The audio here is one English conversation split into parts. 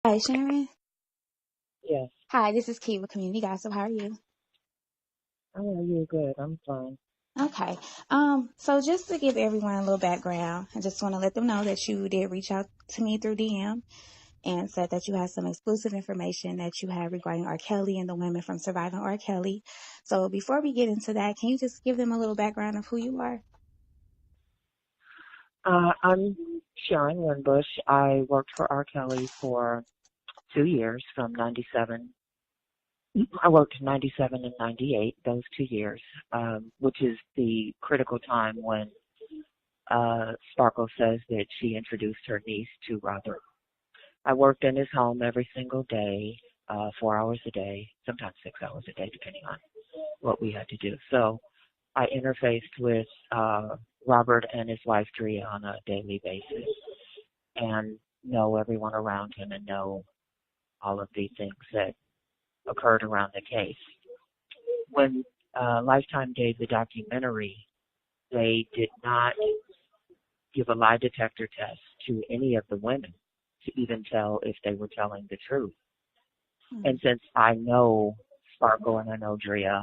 Hi, Sharon. Yes. Hi, this is Key with Community Gossip. How are you? Oh, you're good. I'm fine. Okay. So just to give everyone a little background, I just want to let them know that you did reach out to me through DM and said that you had some exclusive information that you had regarding R. Kelly and the women from Surviving R. Kelly. So before we get into that, can you just give them a little background of who you are? I'm Sharon Winbush. I worked for R. Kelly for 2 years from 97. I worked 97 and 98, those 2 years, which is the critical time when Sparkle says that she introduced her niece to Robert. I worked in his home every single day, 4 hours a day, sometimes 6 hours a day, depending on what we had to do. So I interfaced with Robert and his wife Drea on a daily basis and know everyone around him and know all of the things that occurred around the case. When Lifetime gave the documentary, they did not give a lie detector test to any of the women to even tell if they were telling the truth. And since I know Sparkle and I know Drea,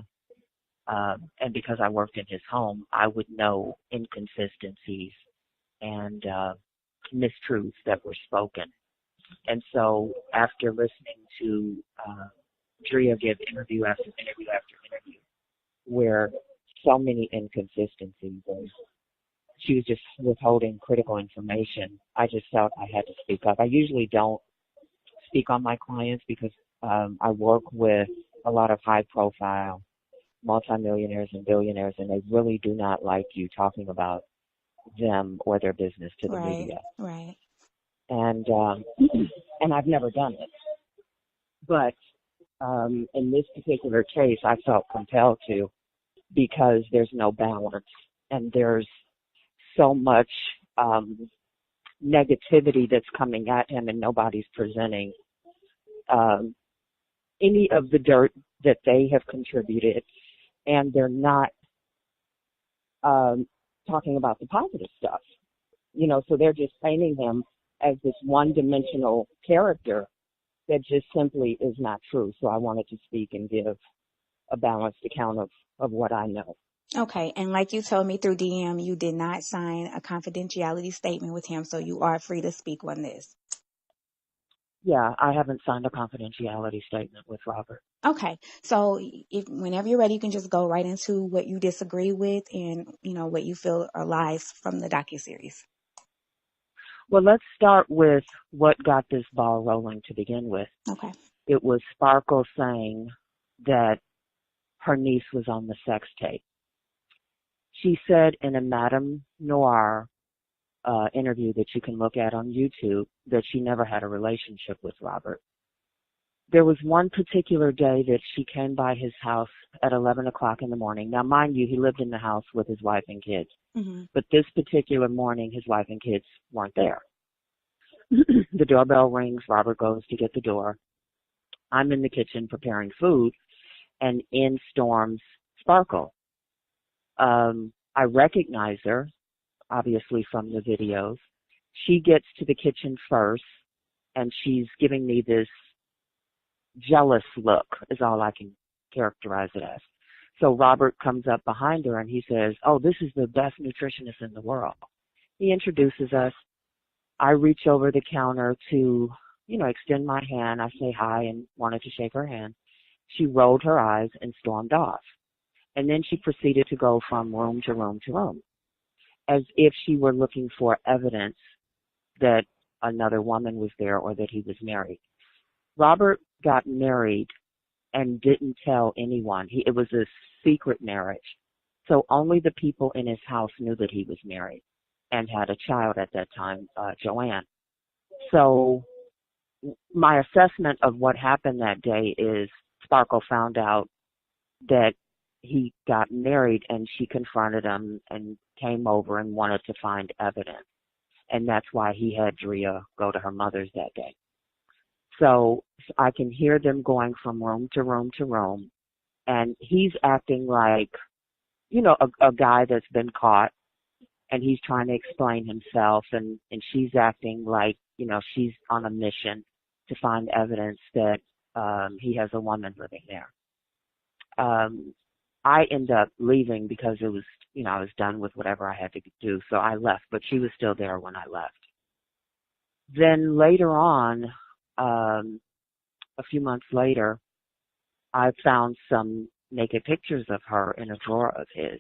and because I worked in his home, I would know inconsistencies and mistruths that were spoken. And so after listening to Drea give interview after interview after interview, where so many inconsistencies and she was just withholding critical information, I just felt I had to speak up. I usually don't speak on my clients because I work with a lot of high-profile multimillionaires and billionaires, and they really do not like you talking about them or their business to the media. Right. And and I've never done it. But in this particular case, I felt compelled to because there's no balance and there's so much negativity that's coming at him and nobody's presenting any of the dirt that they have contributed, and they're not talking about the positive stuff. So they're just painting him as this one-dimensional character that just simply is not true. So I wanted to speak and give a balanced account of what I know. Okay. And like you told me through DM, you did not sign a confidentiality statement with him, so you are free to speak on this. Yeah, I haven't signed a confidentiality statement with Robert. Okay. So whenever you're ready, you can just go right into what you disagree with and, what you feel are lies from the docuseries. Well, let's start with what got this ball rolling to begin with. Okay. It was Sparkle saying that her niece was on the sex tape. She said in a Madame Noir interview that you can look at on YouTube that she never had a relationship with Robert. There was one particular day that she came by his house at 11 o'clock in the morning. Now, mind you, he lived in the house with his wife and kids. Mm-hmm. But this particular morning, his wife and kids weren't there. The doorbell rings. Robert goes to get the door. I'm in the kitchen preparing food, and in storms Sparkle. I recognize her, obviously from the videos. She gets to the kitchen first, and she's giving me this jealous look, is all I can characterize it as. So Robert comes up behind her, and he says, "Oh, this is the best nutritionist in the world." He introduces us. I reach over the counter to, extend my hand. I say hi and wanted to shake her hand. She rolled her eyes and stormed off. And then she proceeded to go from room to room to room, as if she were looking for evidence that another woman was there or that he was married. Robert got married and didn't tell anyone. It was a secret marriage. So only the people in his house knew that he was married and had a child at that time, Joanne. So my assessment of what happened that day is Sparkle found out that he got married, and she confronted him and came over and wanted to find evidence. And that's why he had Drea go to her mother's that day. So I can hear them going from room to room to room, and he's acting like, a guy that's been caught, and he's trying to explain himself, and she's acting like, she's on a mission to find evidence that he has a woman living there. Um, I ended up leaving because it was, I was done with whatever I had to do, so I left, but she was still there when I left. Then later on, a few months later, I found some naked pictures of her in a drawer of his.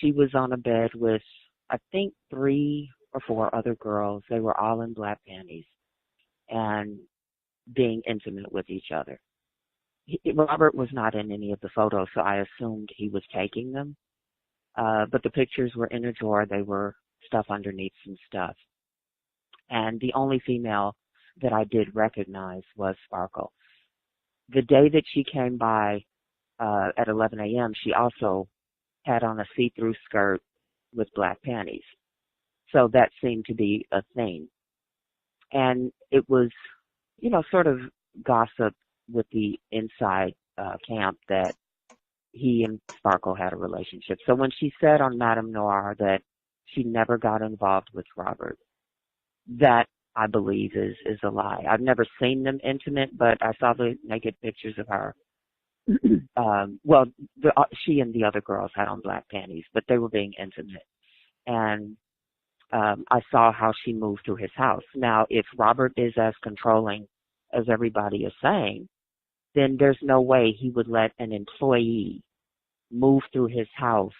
She was on a bed with, I think, 3 or 4 other girls. They were all in black panties and being intimate with each other. Robert was not in any of the photos, so I assumed he was taking them. But the pictures were in a drawer. They were stuff underneath some stuff. And the only female that I did recognize was Sparkle. The day that she came by at 11 a.m., she also had on a see-through skirt with black panties. So that seemed to be a thing. And it was, sort of gossip with the inside camp that he and Sparkle had a relationship. So when she said on Madame Noir that she never got involved with Robert, that I believe is a lie. I've never seen them intimate, but I saw the naked pictures of her. Well, she and the other girls had on black panties, but they were being intimate. And I saw how she moved through his house. Now, if Robert is as controlling as everybody is saying, then there's no way he would let an employee move through his house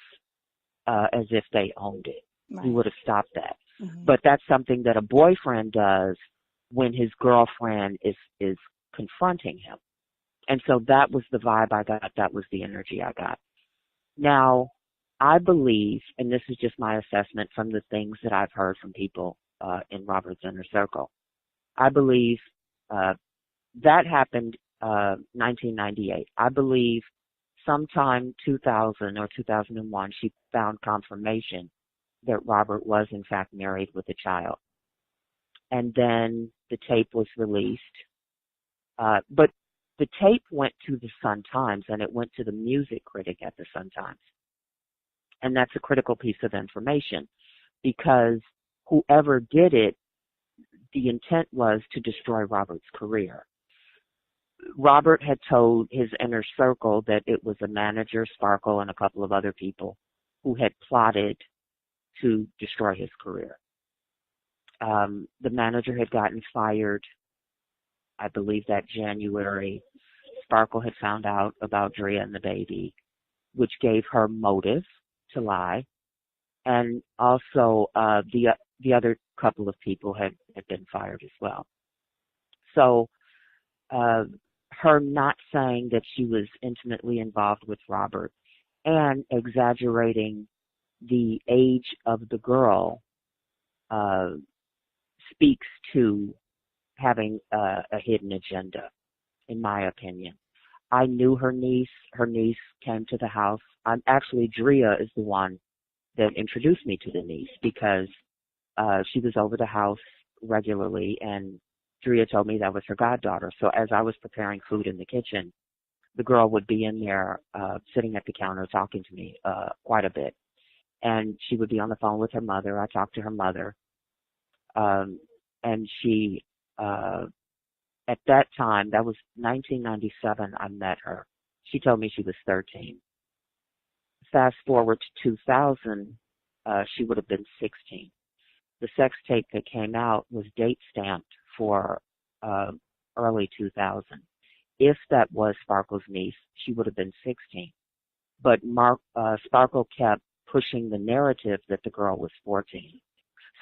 as if they owned it. Right. He would have stopped that. Mm-hmm. But that's something that a boyfriend does when his girlfriend is confronting him. And so that was the vibe I got. That was the energy I got. Now, I believe, and this is just my assessment from the things that I've heard from people in Robert's inner circle, I believe that happened 1998. I believe sometime 2000 or 2001, she found confirmation that Robert was in fact married with a child. And then the tape was released. But the tape went to the Sun-Times, and it went to the music critic at the Sun-Times. And that's a critical piece of information, because whoever did it, the intent was to destroy Robert's career. Robert had told his inner circle that it was a manager, Sparkle, and a couple of other people who had plotted to destroy his career. The manager had gotten fired, I believe, that January. Sparkle had found out about Drea and the baby, which gave her motive to lie. And also the other couple of people had been fired as well. So her not saying that she was intimately involved with Robert and exaggerating the age of the girl speaks to having a hidden agenda, in my opinion. I knew her niece. Her niece came to the house. Actually, Drea is the one that introduced me to the niece, because she was over the house regularly, and Drea told me that was her goddaughter. So as I was preparing food in the kitchen, the girl would be in there sitting at the counter talking to me quite a bit. And she would be on the phone with her mother. I talked to her mother. And she, at that time, that was 1997, I met her. She told me she was 13. Fast forward to 2000, she would have been 16. The sex tape that came out was date stamped for early 2000. If that was Sparkle's niece, she would have been 16. But Sparkle kept pushing the narrative that the girl was 14.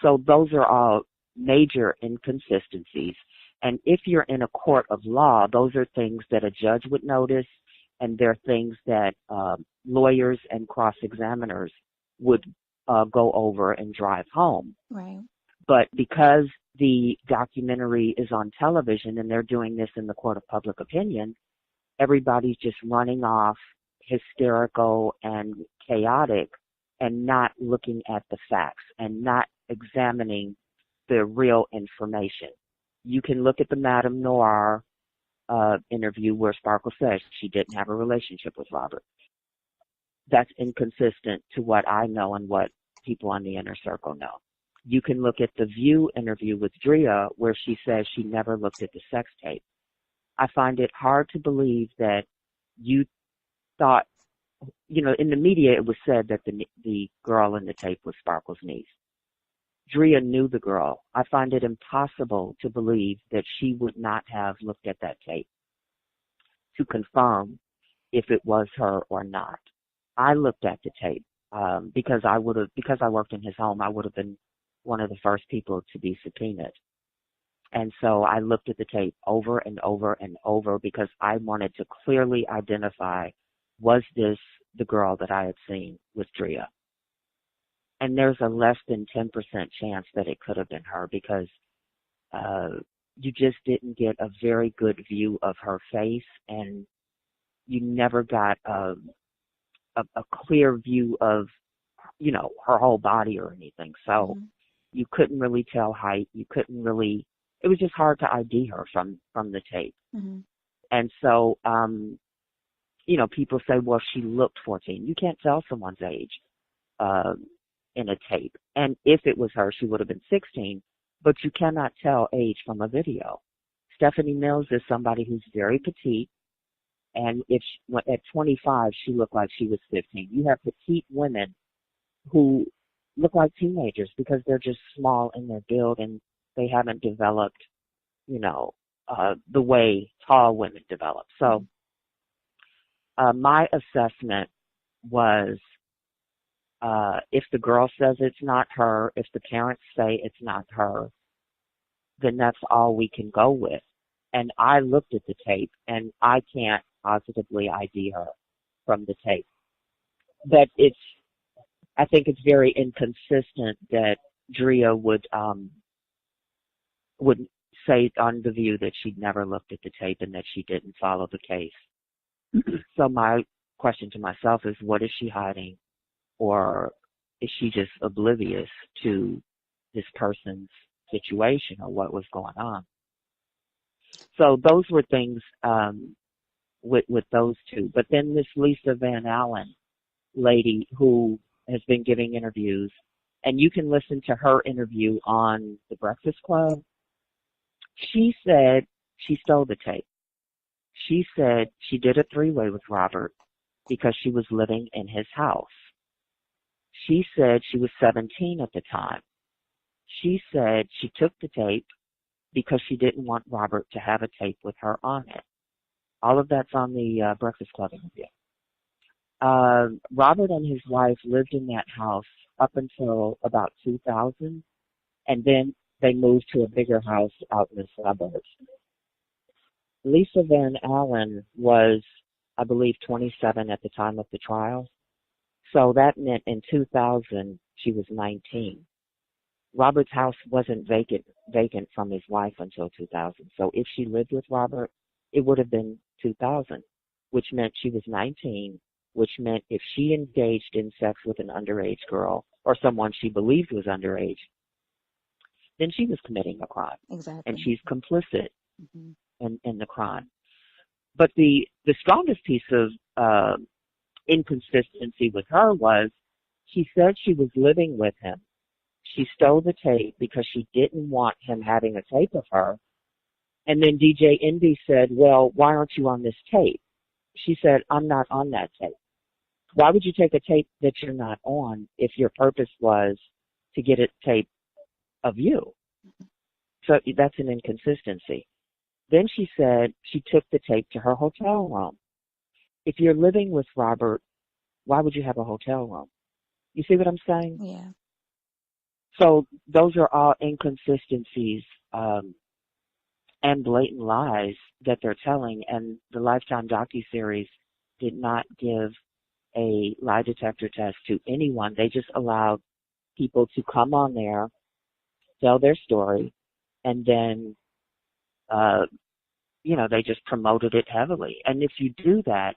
So those are all major inconsistencies. And if you're in a court of law, those are things that a judge would notice, and they're things that lawyers and cross-examiners would go over and drive home. Right. But because the documentary is on television and they're doing this in the court of public opinion, everybody's just running off hysterical and chaotic and not looking at the facts and not examining the real information. You can look at the Madame Noir interview where Sparkle says she didn't have a relationship with Robert. That's inconsistent to what I know and what people on the inner circle know. You can look at the View interview with Drea where she says she never looked at the sex tape. I find it hard to believe that you thought, in the media it was said that the girl in the tape was Sparkle's niece. Drea knew the girl. I find it impossible to believe that she would not have looked at that tape to confirm if it was her or not. I looked at the tape because I worked in his home. I would have been one of the first people to be subpoenaed. And so I looked at the tape over and over and over because I wanted to clearly identify, was this the girl that I had seen with Drea? And there's a less than 10% chance that it could have been her because you just didn't get a very good view of her face, and you never got a clear view of, her whole body or anything. So you couldn't really tell height. You couldn't really, it was just hard to ID her from the tape. Mm-hmm. And so, people say, well, she looked 14. You can't tell someone's age in a tape. And if it was her, she would have been 16, but you cannot tell age from a video. Stephanie Mills is somebody who's very petite, and at 25, she looked like she was 15. You have petite women who look like teenagers because they're just small in their build and they haven't developed, the way tall women develop. So my assessment was, if the girl says it's not her, if the parents say it's not her, then that's all we can go with. And I looked at the tape, and I can't positively ID her from the tape. But I think it's very inconsistent that Drea would say on The View that she'd never looked at the tape and that she didn't follow the case. So my question to myself is, what is she hiding? Or is she just oblivious to this person's situation or what was going on? So those were things with those two. But then this Lisa Van Allen lady who has been giving interviews, and you can listen to her interview on The Breakfast Club. She said she stole the tape. She said she did a three-way with Robert because she was living in his house. She said she was 17 at the time. She said she took the tape because she didn't want Robert to have a tape with her on it. All of that's on the Breakfast Club interview. Robert and his wife lived in that house up until about 2000, and then they moved to a bigger house out in the suburbs. Lisa Van Allen was, I believe, 27 at the time of the trial. So that meant in 2000, she was 19. Robert's house wasn't vacant from his wife until 2000. So if she lived with Robert, it would have been 2000, which meant she was 19, which meant if she engaged in sex with an underage girl or someone she believed was underage, then she was committing a crime. Exactly. And she's complicit in the crime. But the strongest piece of inconsistency with her was she said she was living with him. She stole the tape because she didn't want him having a tape of her. And then DJ Envy said, well, why aren't you on this tape? She said, I'm not on that tape. Why would you take a tape that you're not on if your purpose was to get a tape of you? So that's an inconsistency. Then she said she took the tape to her hotel room. If you're living with Robert, why would you have a hotel room? You see what I'm saying? Yeah. So those are all inconsistencies and blatant lies that they're telling, and the Lifetime docuseries did not give a lie detector test to anyone. They just allowed people to come on there, tell their story, and then, they just promoted it heavily. And if you do that,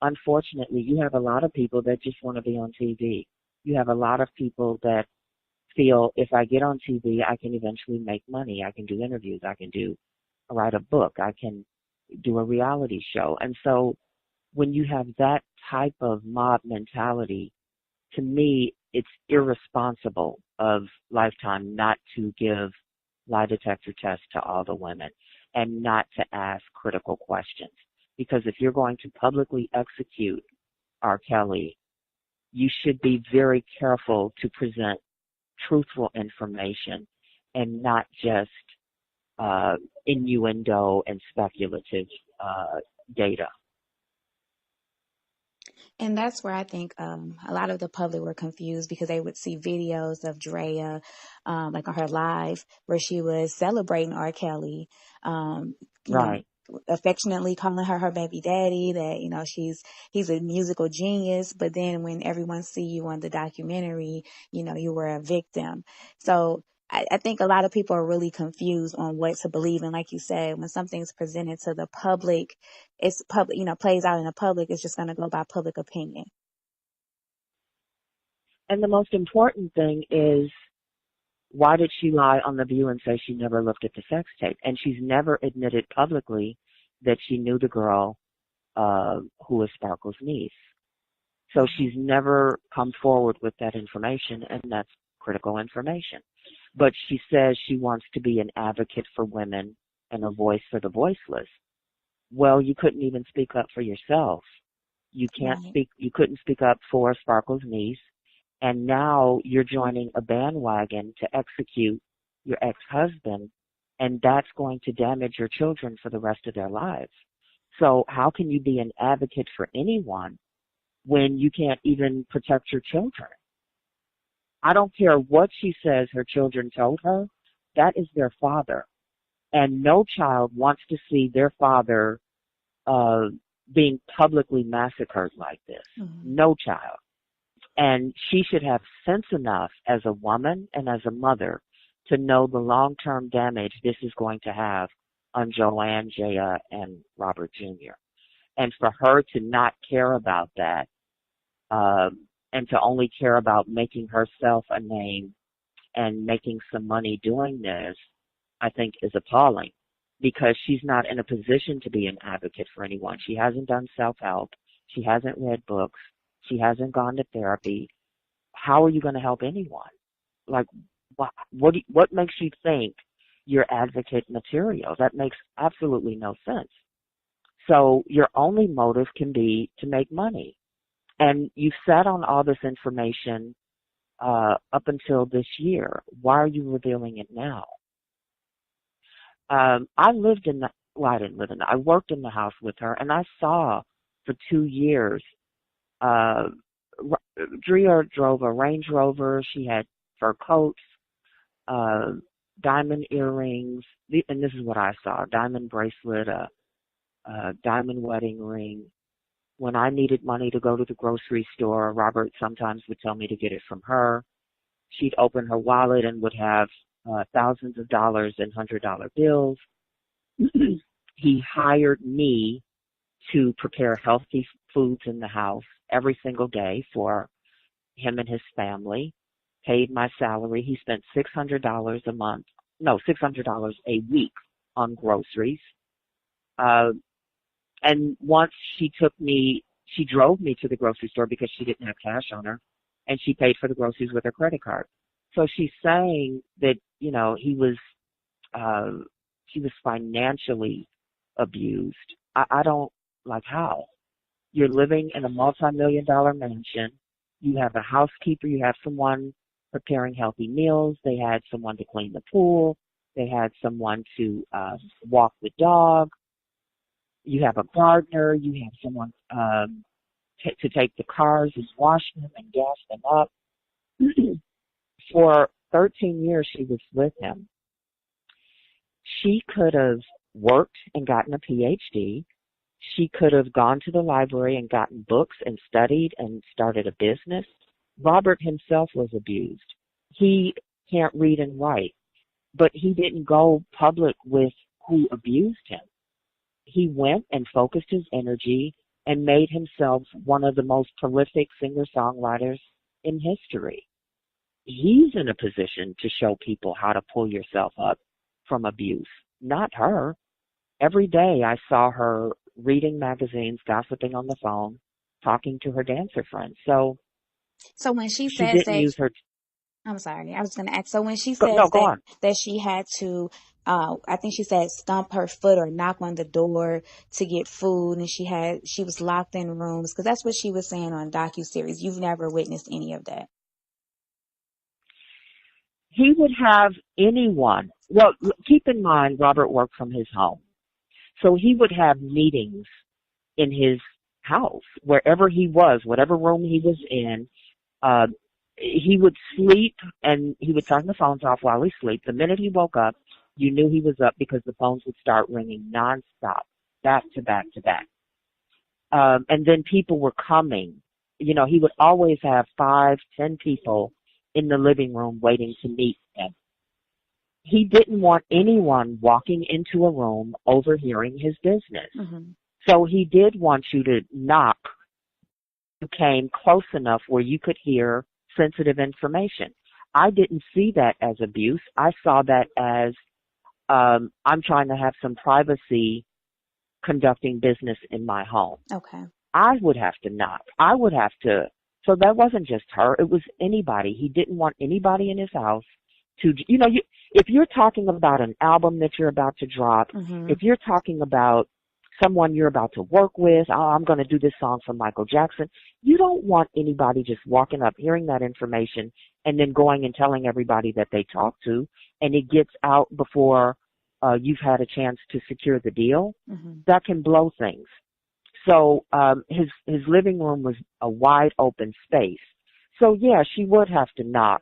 unfortunately, you have a lot of people that just want to be on TV. You have a lot of people that feel if I get on TV, I can eventually make money. I can do interviews. I can write a book. I can do a reality show. And so when you have that type of mob mentality, to me, it's irresponsible of Lifetime not to give lie detector tests to all the women and not to ask critical questions. Because if you're going to publicly execute R. Kelly, you should be very careful to present truthful information and not just innuendo and speculative data. And that's where I think a lot of the public were confused because they would see videos of Drea, like on her live, where she was celebrating R. Kelly, um, you know, Right. affectionately calling her baby daddy. That he's a musical genius. But then when everyone see you on the documentary, you were a victim. So I think a lot of people are really confused on what to believe. And like you said, when something's presented to the public, it's public, plays out in the public, it's just going to go by public opinion. And the most important thing is, why did she lie on The View and say she never looked at the sex tape? And she's never admitted publicly that she knew the girl who was Sparkle's niece. So she's never come forward with that information, and that's critical information. But she says she wants to be an advocate for women and a voice for the voiceless. Well, you couldn't even speak up for yourself. Right. You couldn't speak up for Sparkle's niece, and now you're joining a bandwagon to execute your ex-husband, and that's going to damage your children for the rest of their lives. So how can you be an advocate for anyone when you can't even protect your children? I don't care what she says her children told her. That is their father. And no child wants to see their father uh, being publicly massacred like this. Mm-hmm. No child. And she should have sense enough as a woman and as a mother to know the long-term damage this is going to have on Joanne, Jaya, and Robert Jr. And for her to not care about that, and to only care about making herself a name and making some money doing this, I think is appalling, because she's not in a position to be an advocate for anyone. She hasn't done self-help. She hasn't read books. She hasn't gone to therapy. How are you going to help anyone? Like, what makes you think you're advocate material? That makes absolutely no sense. So your only motive can be to make money. And you've sat on all this information up until this year. Why are you revealing it now? I lived in the, well, I didn't live in the, I worked in the house with her, and I saw for 2 years, uh, Drea drove a Range Rover. She had fur coats, uh, diamond earrings, and this is what I saw: diamond bracelet, a diamond wedding ring. When I needed money to go to the grocery store, Robert sometimes would tell me to get it from her. She'd open her wallet and would have thousands of dollars in $100 bills. He hired me to prepare healthy foods in the house every single day for him and his family, paid my salary. He spent $600 a month, no, $600 a week on groceries. Uh, and once she drove me to the grocery store because she didn't have cash on her, and she paid for the groceries with her credit card. So she's saying that, uh, she was financially abused. I don't, like, how? You're living in a multi-million-dollar mansion. You have a housekeeper. You have someone preparing healthy meals. They had someone to clean the pool. They had someone to walk the dog. You have a gardener. You have someone to take the cars and wash them and gas them up. For 13 years she was with him. She could have worked and gotten a PhD. She could have gone to the library and gotten books and studied and started a business. Robert himself was abused. He can't read and write, but he didn't go public with who abused him. He went and focused his energy and made himself one of the most prolific singer-songwriters in history. He's in a position to show people how to pull yourself up from abuse, not her. Every day I saw her reading magazines, gossiping on the phone, talking to her dancer friends. So So when she she says didn't that, use her. I'm sorry. I was going to ask. So when she No, says go on. that she had to, I think she said stump her foot or knock on the door to get food, and she was locked in rooms because that's what she was saying on docuseries. You've never witnessed any of that. He would have anyone. Well, keep in mind, Robert worked from his home. So he would have meetings in his house, wherever he was, whatever room he was in. Uh, he would sleep and he would turn the phones off while he slept. The minute he woke up, you knew he was up because the phones would start ringing nonstop, back to back to back. And then people were coming. You know, he would always have 5, 10 people in the living room waiting to meet him. He didn't want anyone walking into a room overhearing his business. Mm-hmm. So he did want you to knock. You came close enough where you could hear sensitive information. I didn't see that as abuse. I saw that as I'm trying to have some privacy conducting business in my home. Okay. I would have to knock. I would have to. So that wasn't just her. It was anybody. He didn't want anybody in his house to, if you're talking about an album that you're about to drop, Mm-hmm. if you're talking about someone you're about to work with, oh, I'm going to do this song for Michael Jackson, you don't want anybody just walking up, hearing that information, and then going and telling everybody that they talked to, and it gets out before you've had a chance to secure the deal. Mm-hmm. That can blow things. So his living room was a wide open space. So yeah, she would have to knock,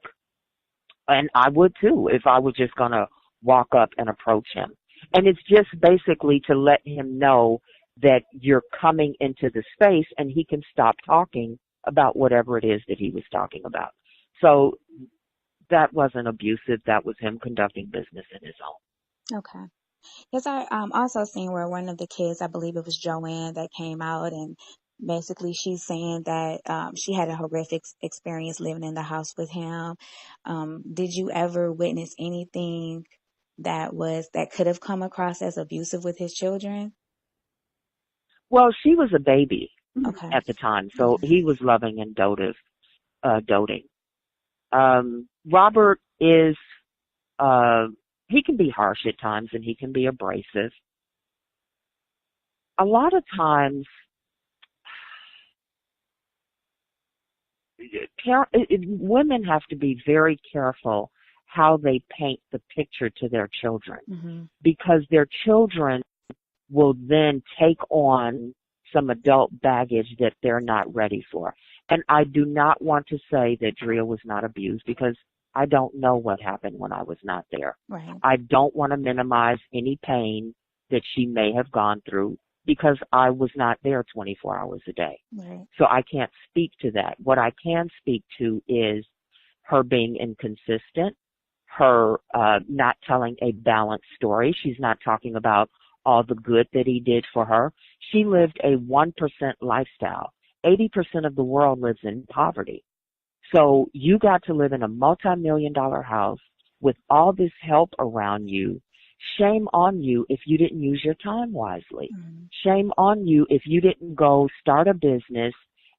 and I would too if I was just gonna walk up and approach him. And it's just basically to let him know that you're coming into the space and he can stop talking about whatever it is that he was talking about. So that wasn't abusive. That was him conducting business in his home. Okay. Yes, I also seen where one of the kids, I believe it was Joanne, that came out and basically she's saying that she had a horrific experience living in the house with him. Did you ever witness anything that could have come across as abusive with his children? Well, she was a baby Okay. at the time, so Yeah. he was loving and doting. Robert is, uh, he can be harsh at times and he can be abrasive. A lot of times, women have to be very careful how they paint the picture to their children Mm-hmm. because their children will then take on some adult baggage that they're not ready for. And I do not want to say that Drea was not abused because I don't know what happened when I was not there. Right. I don't want to minimize any pain that she may have gone through because I was not there 24 hours a day. Right. So I can't speak to that. What I can speak to is her being inconsistent, her not telling a balanced story. She's not talking about all the good that he did for her. She lived a 1% lifestyle. 80% of the world lives in poverty. So you got to live in a multi-million-dollar house with all this help around you. Shame on you if you didn't use your time wisely. Mm-hmm. Shame on you if you didn't go start a business,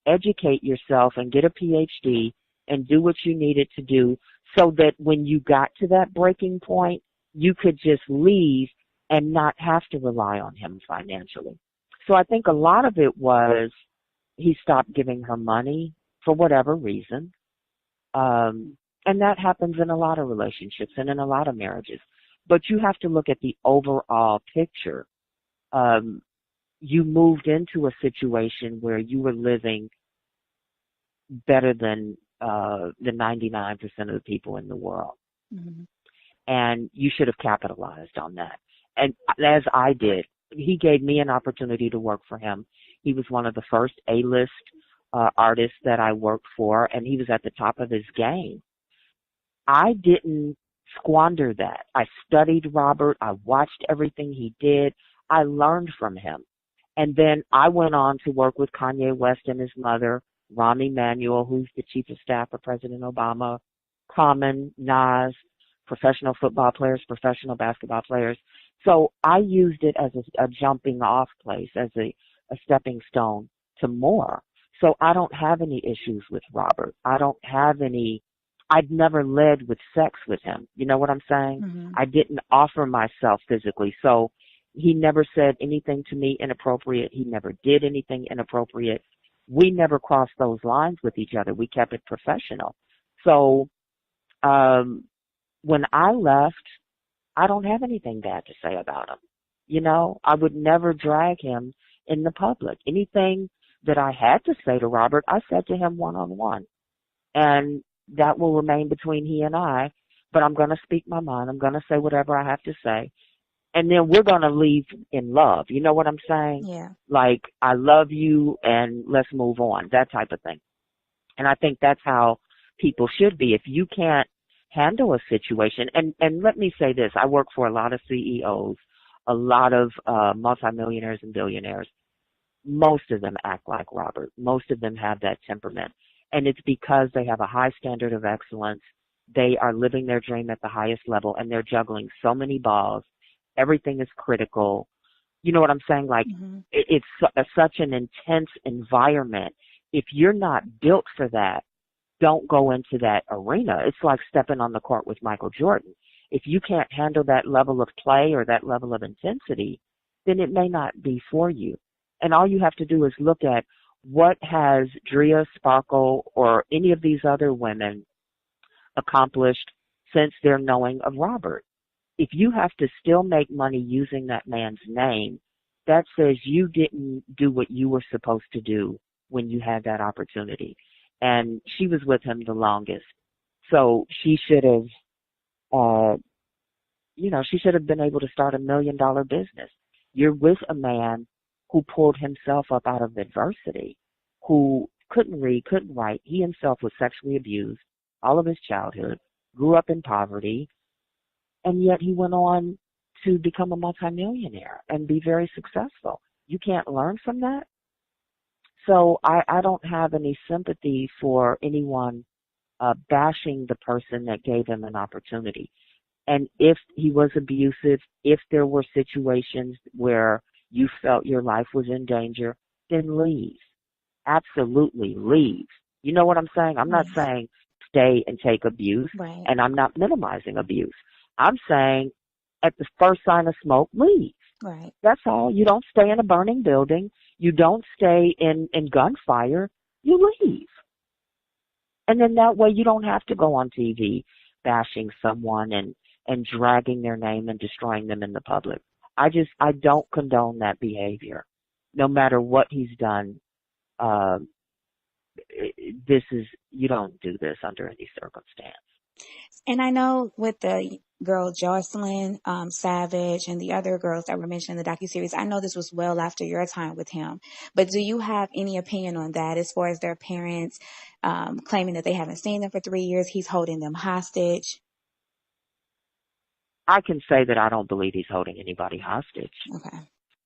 educate yourself and get a PhD and do what you needed to do so that when you got to that breaking point, you could just leave and not have to rely on him financially. So I think a lot of it was he stopped giving her money for whatever reason. And that happens in a lot of relationships and in a lot of marriages. But you have to look at the overall picture. You moved into a situation where you were living better than the 99% of the people in the world. Mm-hmm. And you should have capitalized on that. And as I did, he gave me an opportunity to work for him. He was one of the first A-list artists that I worked for, and he was at the top of his game. I didn't squander that. I studied Robert. I watched everything he did. I learned from him. And then I went on to work with Kanye West and his mother, Rahm Emanuel, who's the chief of staff of President Obama, Common, Nas, professional football players, professional basketball players. So I used it as a jumping off place, as a stepping stone to more. So I don't have any issues with Robert. I don't have any I'd never led with sex with him. You know what I'm saying? Hmm. I didn't offer myself physically. So he never said anything to me inappropriate. He never did anything inappropriate. We never crossed those lines with each other. We kept it professional. So um, when I left, I don't have anything bad to say about him. You know, I would never drag him in the public. Anything that I had to say to Robert, I said to him one on one. And that will remain between he and I. But I'm going to speak my mind. I'm going to say whatever I have to say. And then we're going to leave in love. You know what I'm saying? Yeah. Like, I love you and let's move on, that type of thing. And I think that's how people should be. If you can't handle a situation, and let me say this, I work for a lot of CEOs, a lot of multimillionaires and billionaires. Most of them act like Robert. Most of them have that temperament. And it's because they have a high standard of excellence. They are living their dream at the highest level and they're juggling so many balls. Everything is critical. You know what I'm saying? Like, Hmm. it's such an intense environment. If you're not built for that, don't go into that arena. It's like stepping on the court with Michael Jordan. If you can't handle that level of play or that level of intensity, then it may not be for you. And all you have to do is look at what has Drea, Sparkle, or any of these other women accomplished since their knowing of Robert. If you have to still make money using that man's name, that says you didn't do what you were supposed to do when you had that opportunity. And she was with him the longest. So she should have, uh, she should have been able to start $1 million business. You're with a man who pulled himself up out of adversity, who couldn't read, couldn't write. He himself was sexually abused all of his childhood, grew up in poverty, and yet he went on to become a multimillionaire and be very successful. You can't learn from that. So I don't have any sympathy for anyone bashing the person that gave him an opportunity. And if he was abusive, if there were situations where you felt your life was in danger, then leave. Absolutely leave. You know what I'm saying? I'm not Yes. saying stay and take abuse, Right. and I'm not minimizing abuse. I'm saying at the first sign of smoke, leave. Right. That's all. You don't stay in a burning building. You don't stay in gunfire. You leave. And then that way you don't have to go on TV bashing someone and dragging their name and destroying them in the public. I don't condone that behavior. No matter what he's done, uh, you don't do this under any circumstance. And I know with the girl Jocelyn Savage and the other girls that were mentioned in the docuseries, I know this was well after your time with him. But do you have any opinion on that as far as their parents claiming that they haven't seen them for 3 years? He's holding them hostage. I can say that I don't believe he's holding anybody hostage. Okay.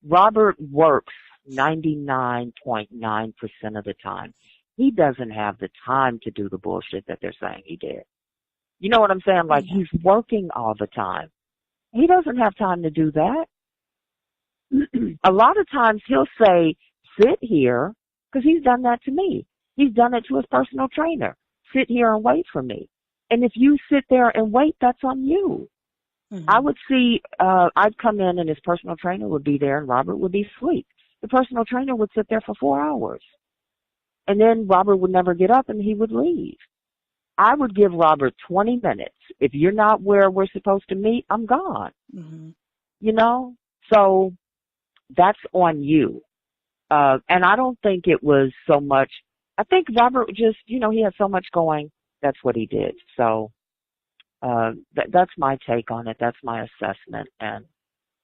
Robert works 99.9% of the time. He doesn't have the time to do the bullshit that they're saying he did. You know what I'm saying? Like, Yeah. he's working all the time. He doesn't have time to do that. A lot of times he'll say, sit here, because he's done that to me. He's done it to his personal trainer. Sit here and wait for me. And if you sit there and wait, that's on you. I Hmm. would see, I'd come in and his personal trainer would be there and Robert would be asleep. The personal trainer would sit there for 4 hours. And then Robert would never get up and he would leave. I would give Robert 20 minutes. If you're not where we're supposed to meet, I'm gone. Hmm. You know? So that's on you. And I don't think it was so much, I think Robert just, he had so much going. That's what he did. So, that's my take on it. That's my assessment. And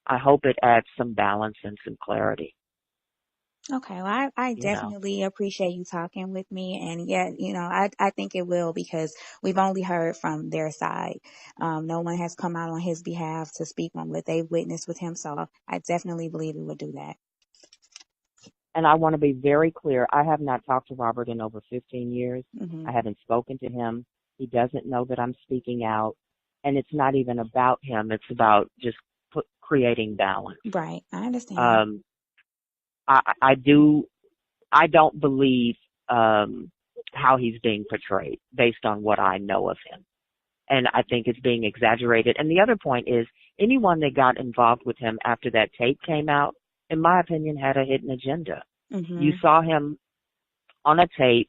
I hope it adds some balance and some clarity, Okay, well, I you know. definitely appreciate you talking with me. And yeah, I think it will because we've only heard from their side. No one has come out on his behalf to speak on what they've witnessed with him. So I definitely believe it would do that. And I want to be very clear. I have not talked to Robert in over 15 years. Hmm. I haven't spoken to him. He doesn't know that I'm speaking out. And it's not even about him. It's about just creating balance. Right. I understand. Um, I don't believe, um, how he's being portrayed based on what I know of him. And I think it's being exaggerated. And the other point is anyone that got involved with him after that tape came out, in my opinion, had a hidden agenda. You saw him on a tape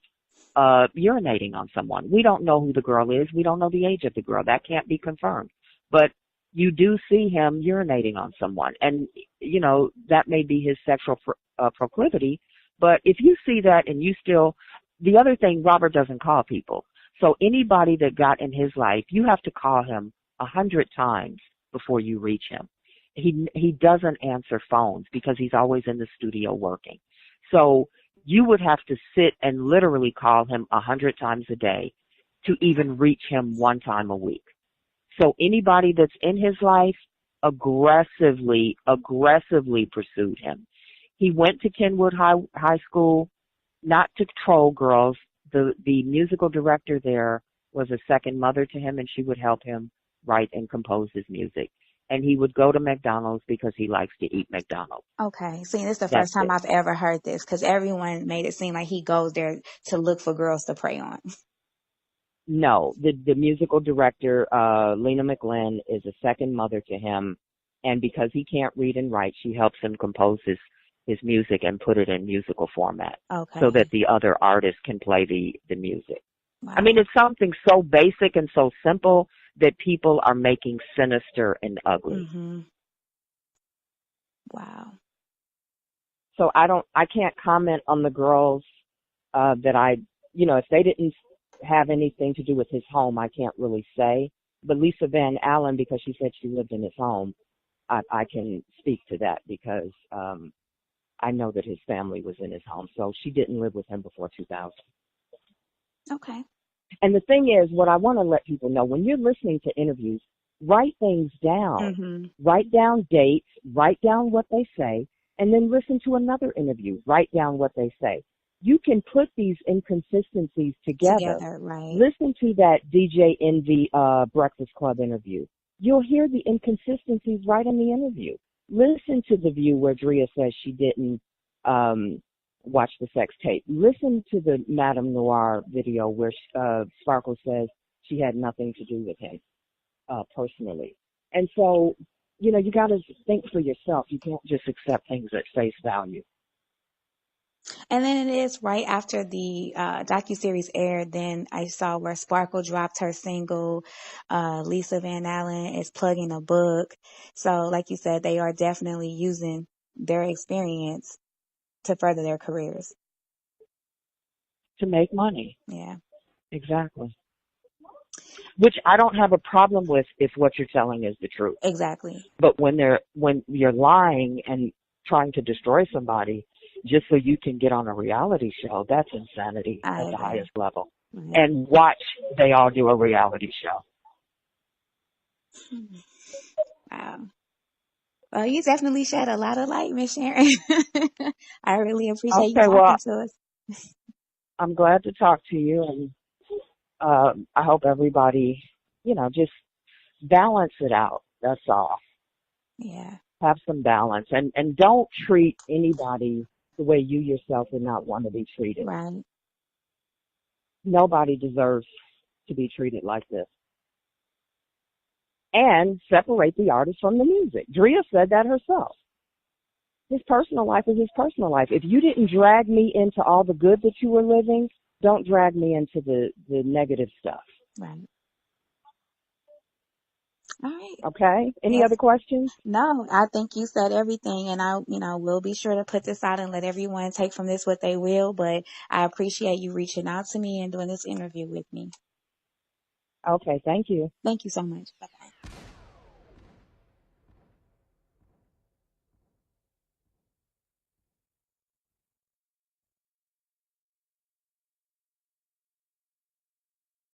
urinating on someone. We don't know who the girl is. We don't know the age of the girl. That can't be confirmed. But you do see him urinating on someone. And, you know, that may be his sexual proclivity. But if you see that and you still, the other thing, Robert doesn't call people. So anybody that got in his life, you have to call him 100 times before you reach him. He doesn't answer phones because he's always in the studio working. So you would have to sit and literally call him 100 times a day to even reach him one time a week. So anybody that's in his life aggressively pursued him. He went to Kenwood High School, not to troll girls. The musical director there was a second mother to him, and she would help him write and compose his music. And he would go to McDonald's because he likes to eat McDonald's. Okay. See, this is the That's first time it. I've ever heard this because everyone made it seem like he goes there to look for girls to prey on. No, the musical director, Lena McLin, is a second mother to him. And because he can't read and write, she helps him compose his music and put it in musical format so that the other artists can play the music. Wow. I mean, it's something so basic and so simple that people are making sinister and ugly. Wow. So I can't comment on the girls that if they didn't have anything to do with his home, I can't really say. But Lisa Van Allen, because she said she lived in his home, I can speak to that because I know that his family was in his home. So she didn't live with him before 2000. Okay. And the thing is, what I want to let people know, when you're listening to interviews, write things down. Write down dates, write down what they say, and then listen to another interview. Write down what they say. You can put these inconsistencies together. Right. Listen to that DJ Envy Breakfast Club interview. You'll hear the inconsistencies right in the interview. Listen to the View where Drea says she didn't watch the sex tape. Listen to the Madame Noir video where Sparkle says she had nothing to do with him personally. And so, you got to think for yourself. You can't just accept things at face value. And then it is right after the docuseries aired, then I saw where Sparkle dropped her single. Lisa Van Allen is plugging a book. So like you said, they are definitely using their experience to further their careers. To make money. Yeah. Exactly. Which I don't have a problem with if what you're telling is the truth. Exactly. But when you're lying and trying to destroy somebody just so you can get on a reality show, that's insanity at the highest level. Right. And watch they all do a reality show. Wow. Well, you definitely shed a lot of light, Miss Sharon. I really appreciate you talking to us. I'm glad to talk to you, and I hope everybody, just balance it out. That's all. Yeah. Have some balance, and don't treat anybody the way you yourself would not want to be treated. Right. Nobody deserves to be treated like this. And separate the artist from the music. Drea said that herself. His personal life is his personal life. If you didn't drag me into all the good that you were living, don't drag me into the negative stuff. Right. All right. Okay. Any other questions? No, I think you said everything, and we'll be sure to put this out and let everyone take from this what they will, but I appreciate you reaching out to me and doing this interview with me. Okay. Thank you. Thank you so much. Bye-bye.